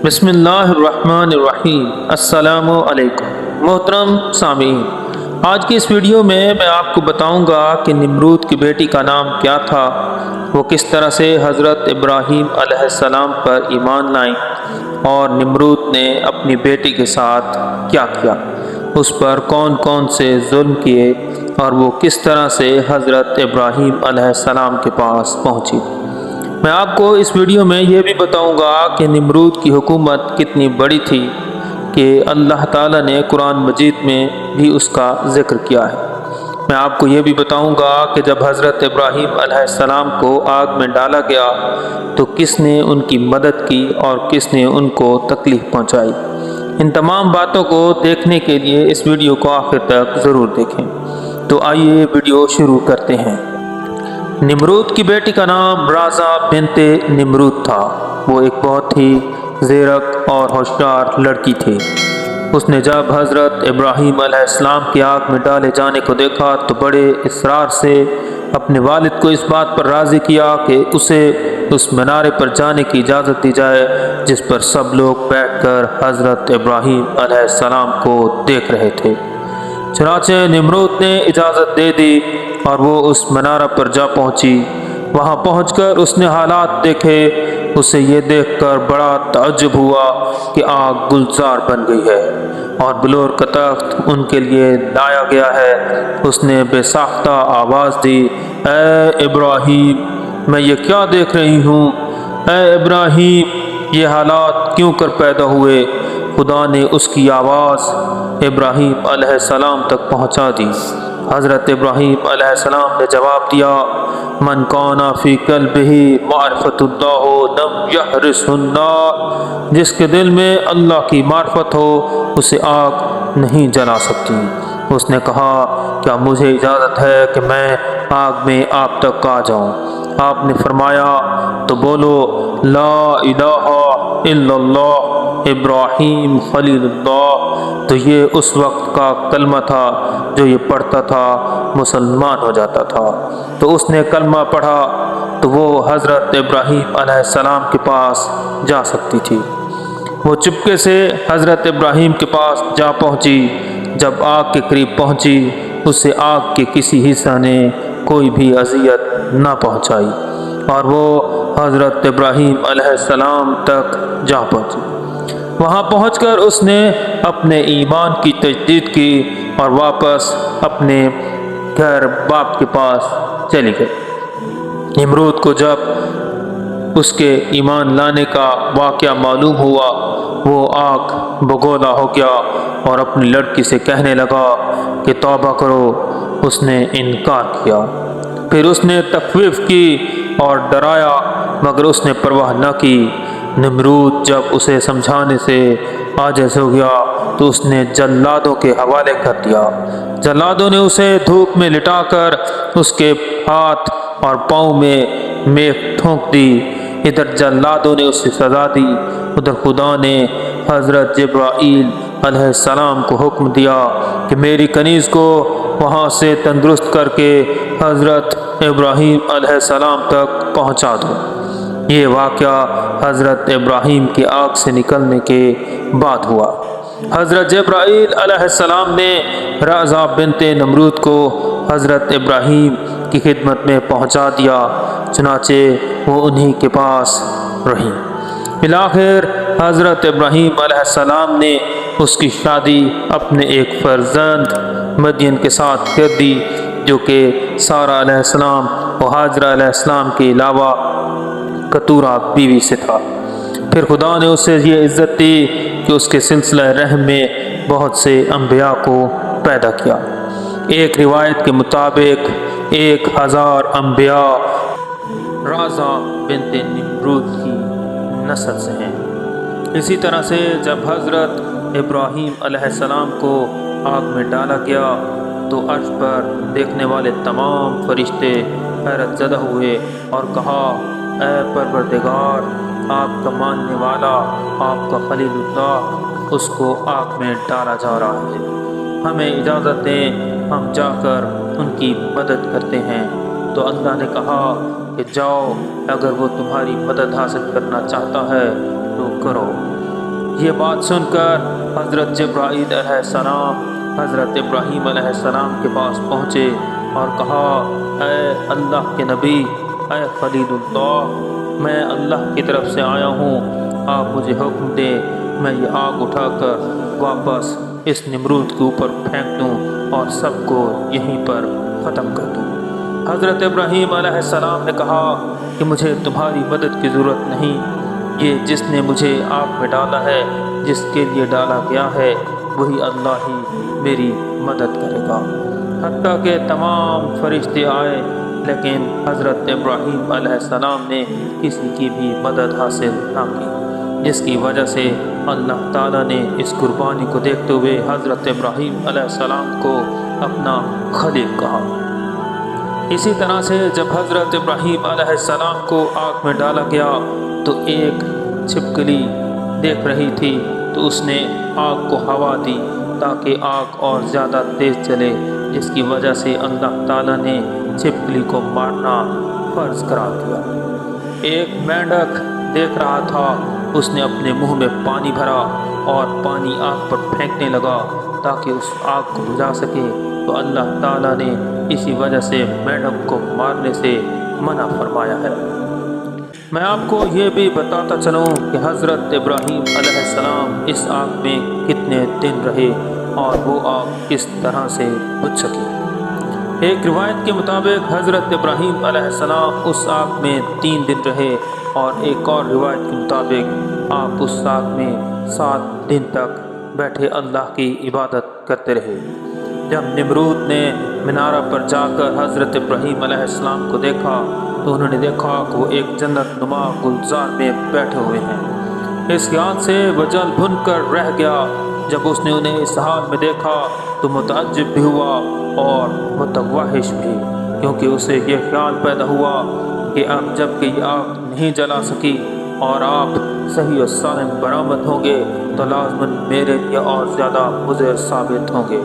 بسم اللہ الرحمن الرحیم۔ السلام علیکم محترم سامعین، آج کی اس ویڈیو میں آپ کو بتاؤں گا کہ نمرود کی بیٹی کا نام کیا تھا، وہ کس طرح سے حضرت ابراہیم علیہ السلام پر ایمان لائیں اور نمرود نے اپنی بیٹی کے ساتھ کیا کیا، اس پر کون کون سے ظلم کیے اور وہ کس طرح سے حضرت ابراہیم علیہ السلام کے پاس پہنچی۔ میں آپ کو اس ویڈیو میں یہ بھی بتاؤں گا کہ نمرود کی حکومت کتنی بڑی تھی کہ اللہ تعالیٰ نے قرآن مجید میں بھی اس کا ذکر کیا ہے۔ میں آپ کو یہ بھی بتاؤں گا کہ جب حضرت ابراہیم علیہ السلام کو آگ میں ڈالا گیا تو کس نے ان کی مدد کی اور کس نے ان کو تکلیف پہنچائی۔ ان تمام باتوں کو دیکھنے کے لیے اس ویڈیو کو آخر تک ضرور دیکھیں۔ تو آئیے ویڈیو شروع کرتے ہیں۔ نمرود کی بیٹی کا نام رازا بنت نمرود تھا۔ وہ ایک بہت ہی زیرک اور ہوشیار لڑکی تھی۔ اس نے جب حضرت ابراہیم علیہ السلام کی آگ میں ڈالے جانے کو دیکھا تو بڑے اصرار سے اپنے والد کو اس بات پر راضی کیا کہ اسے اس منارے پر جانے کی اجازت دی جائے جس پر سب لوگ بیٹھ کر حضرت ابراہیم علیہ السلام کو دیکھ رہے تھے۔ چنانچہ نمرود نے اجازت دے دی اور وہ اس منارہ پر جا پہنچی۔ وہاں پہنچ کر اس نے حالات دیکھے۔ اسے یہ دیکھ کر بڑا تعجب ہوا کہ آگ گلزار بن گئی ہے اور بلور کا تخت ان کے لیے لایا گیا ہے۔ اس نے بے ساختہ آواز دی، اے ابراہیم، میں یہ کیا دیکھ رہی ہوں؟ اے ابراہیم، یہ حالات کیوں کر پیدا ہوئے؟ خدا نے اس کی آواز ابراہیم علیہ السلام تک پہنچا دی۔ حضرت ابراہیم علیہ السلام نے جواب دیا، من کان فی قلبہ معرفت اللہ لم یحرس النار، جس کے دل میں اللہ کی معرفت ہو اسے آگ نہیں جلا سکتی۔ اس نے کہا، کیا مجھے اجازت ہے کہ میں آگ میں آپ تک آ جاؤں؟ آپ نے فرمایا، تو بولو لا الہ الا اللہ ابراہیم خلیل اللہ۔ تو یہ اس وقت کا کلمہ تھا جو یہ پڑھتا تھا مسلمان ہو جاتا تھا۔ تو اس نے کلمہ پڑھا تو وہ حضرت ابراہیم علیہ السلام کے پاس جا سکتی تھی۔ وہ چپکے سے حضرت ابراہیم کے پاس جا پہنچی۔ جب آگ کے قریب پہنچی اسے آگ کے کسی حصہ نے کوئی بھی اذیت نہ پہنچائی اور وہ حضرت ابراہیم علیہ السلام تک جا پہنچی۔ وہاں پہنچ کر اس نے اپنے ایمان کی تجدید کی اور واپس اپنے گھر باپ کے پاس چلی گئی۔ نمرود کو جب اس کے ایمان لانے کا واقعہ معلوم ہوا وہ آگ بگولا ہو گیا اور اپنی لڑکی سے کہنے لگا کہ توبہ کرو۔ اس نے انکار کیا۔ پھر اس نے تخویف کی اور ڈرایا مگر اس نے پرواہ نہ کی۔ نمرود جب اسے سمجھانے سے عاجز ہو گیا تو اس نے جلادوں کے حوالے کر دیا۔ جلادوں نے اسے دھوپ میں لٹا کر اس کے ہاتھ اور پاؤں میں میخ ٹھونک دی۔ ادھر جلادوں نے اسے سزا دی، ادھر خدا نے حضرت جبرائیل علیہ السلام کو حکم دیا کہ میری کنیز کو وہاں سے تندرست کر کے حضرت ابراہیم علیہ السلام تک پہنچا دو۔ یہ واقعہ حضرت ابراہیم کی آگ سے نکلنے کے بعد ہوا۔ حضرت جبرائیل علیہ السلام نے رازا بنت نمرود کو حضرت ابراہیم کی خدمت میں پہنچا دیا، چنانچہ وہ انہی کے پاس رہی۔ بالآخر حضرت ابراہیم علیہ السلام نے اس کی شادی اپنے ایک فرزند مدین کے ساتھ کر دی جو کہ سارہ علیہ السلام اور ہاجرہ علیہ السلام کے علاوہ کتورہ بیوی سے تھا۔ پھر خدا نے اسے یہ عزت دی کہ اس کے سلسلہ رحم میں بہت سے انبیاء کو پیدا کیا۔ ایک روایت کے مطابق 1000 انبیاء رازا بنت نمرود کی نسل سے ہیں۔ اسی طرح سے جب حضرت ابراہیم علیہ السلام کو آگ میں ڈالا گیا تو عرش پر دیکھنے والے تمام فرشتے حیرت زدہ ہوئے اور کہا، اے پروردگار، آپ کا ماننے والا، آپ کا خلیل اللہ، اس کو آگ میں ڈالا جا رہا ہے، ہمیں اجازت دیں ہم جا کر ان کی مدد کرتے ہیں۔ تو اللہ نے کہا کہ جاؤ، اگر وہ تمہاری مدد حاصل کرنا چاہتا ہے تو کرو۔ یہ بات سن کر حضرت جبرائیل علیہ السلام حضرت ابراہیم علیہ السلام کے پاس پہنچے اور کہا، اے اللہ کے نبی، اے خلیل اللہ، میں اللہ کی طرف سے آیا ہوں، آپ مجھے حکم دیں میں یہ آگ اٹھا کر واپس اس نمرود کے اوپر پھینک دوں اور سب کو یہیں پر ختم کر دوں۔ حضرت ابراہیم علیہ السلام نے کہا کہ مجھے تمہاری مدد کی ضرورت نہیں، یہ جس نے مجھے آگ میں ڈالا ہے، جس کے لیے ڈالا گیا ہے، وہی اللہ ہی میری مدد کرے گا۔ حتیٰ کہ تمام فرشتے آئے، لیکن حضرت ابراہیم علیہ السلام نے کسی کی بھی مدد حاصل نہ کی، جس کی وجہ سے اللہ تعالیٰ نے اس قربانی کو دیکھتے ہوئے حضرت ابراہیم علیہ السلام کو اپنا خلیل کہا۔ اسی طرح سے جب حضرت ابراہیم علیہ السلام کو آگ میں ڈالا گیا تو ایک چھپکلی دیکھ رہی تھی، تو اس نے آگ کو ہوا دی تاکہ آگ اور زیادہ تیز چلے، جس کی وجہ سے اللہ تعالیٰ نے چھپکلی کو مارنا فرض قرار دیا۔ ایک مینڈک دیکھ رہا تھا، اس نے اپنے منہ میں پانی بھرا اور پانی آگ پر پھینکنے لگا تاکہ اس آگ کو بجھا سکے، تو اللہ تعالیٰ نے اسی وجہ سے مینڈک کو مارنے سے منع فرمایا ہے۔ میں آپ کو یہ بھی بتاتا چلوں کہ حضرت ابراہیم علیہ السلام اس آگ میں کتنے دن رہے اور وہ آگ کس طرح سے بجھ سکی۔ ایک روایت کے مطابق حضرت ابراہیم علیہ السلام اس آگ میں 3 دن رہے، اور ایک اور روایت کے مطابق آپ اس آگ میں 7 دن تک بیٹھے اللہ کی عبادت کرتے رہے۔ جب نمرود نے مینارہ پر جا کر حضرت ابراہیم علیہ السلام کو دیکھا تو انہوں نے دیکھا کہ وہ ایک جنت نما گلزار میں بیٹھے ہوئے ہیں۔ اس خیال سے وہ جل بھن کر رہ گیا۔ جب اس نے انہیں اس حال میں دیکھا تو متعجب بھی ہوا اور متوحش بھی، کیونکہ اسے یہ خیال پیدا ہوا کہ اب جب کہ یہ آگ نہیں جلا سکی اور آپ صحیح و سالم برآمد ہوں گے تو لازماً میرے لیے اور زیادہ مضر ثابت ہوں گے۔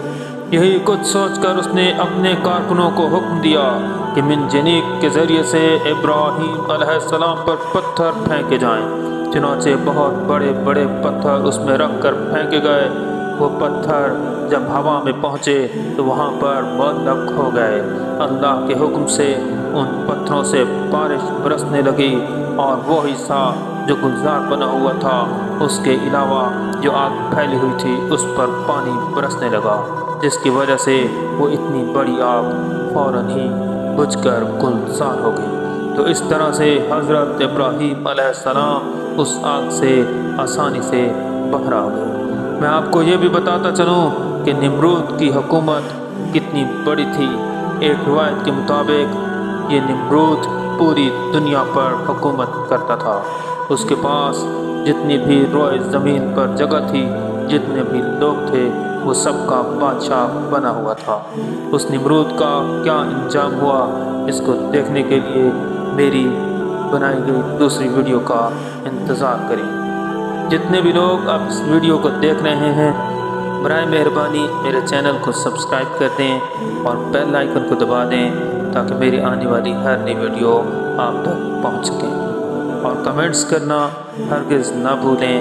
یہی کچھ سوچ کر اس نے اپنے کارکنوں کو حکم دیا کہ منجنیق کے ذریعے سے ابراہیم علیہ السلام پر پتھر پھینکے جائیں۔ چنانچہ بہت بڑے بڑے پتھر اس میں رکھ کر پھینکے گئے۔ وہ پتھر جب ہوا میں پہنچے تو وہاں پر معلق ہو گئے۔ اللہ کے حکم سے ان پتھروں سے بارش برسنے لگی، اور وہ حصہ جو گلزار بنا ہوا تھا اس کے علاوہ جو آگ پھیلی ہوئی تھی اس پر پانی برسنے لگا، جس کی وجہ سے وہ اتنی بڑی آگ فوراً ہی بجھ کر گلزار ہو گئی۔ تو اس طرح سے حضرت ابراہیم علیہ السلام اس آگ سے آسانی سے باہر آ گئے۔ میں آپ کو یہ بھی بتاتا چلوں کہ نمرود کی حکومت کتنی بڑی تھی۔ ایک روایت کے مطابق یہ نمرود پوری دنیا پر حکومت کرتا تھا۔ اس کے پاس جتنی بھی روئے زمین پر جگہ تھی، جتنے بھی لوگ تھے، وہ سب کا بادشاہ بنا ہوا تھا۔ اس نمرود کا کیا انجام ہوا، اس کو دیکھنے کے لیے میری بنائی گئی دوسری ویڈیو کا انتظار کریں۔ جتنے بھی لوگ اب اس ویڈیو کو دیکھ رہے ہیں، برائے مہربانی میرے چینل کو سبسکرائب کر دیں اور بیل آئیکن کو دبا دیں تاکہ میری آنے والی ہر نئی ویڈیو آپ تک پہنچ سکے۔ اور کمنٹس کرنا ہرگز نہ بھولیں،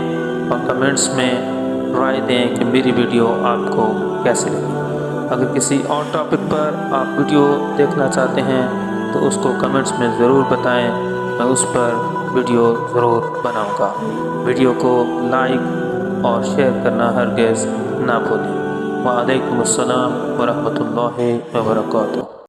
اور کمنٹس میں رائے دیں کہ میری ویڈیو آپ کو کیسے لگی۔ اگر کسی اور ٹاپک پر آپ ویڈیو دیکھنا چاہتے ہیں تو اس کو کمنٹس میں ضرور بتائیں، میں اس پر ویڈیو ضرور بناؤں گا۔ ویڈیو کو لائک اور شیئر کرنا ہرگز نہ بھولیں۔ وعلیکم السلام ورحمۃ اللہ وبرکاتہ۔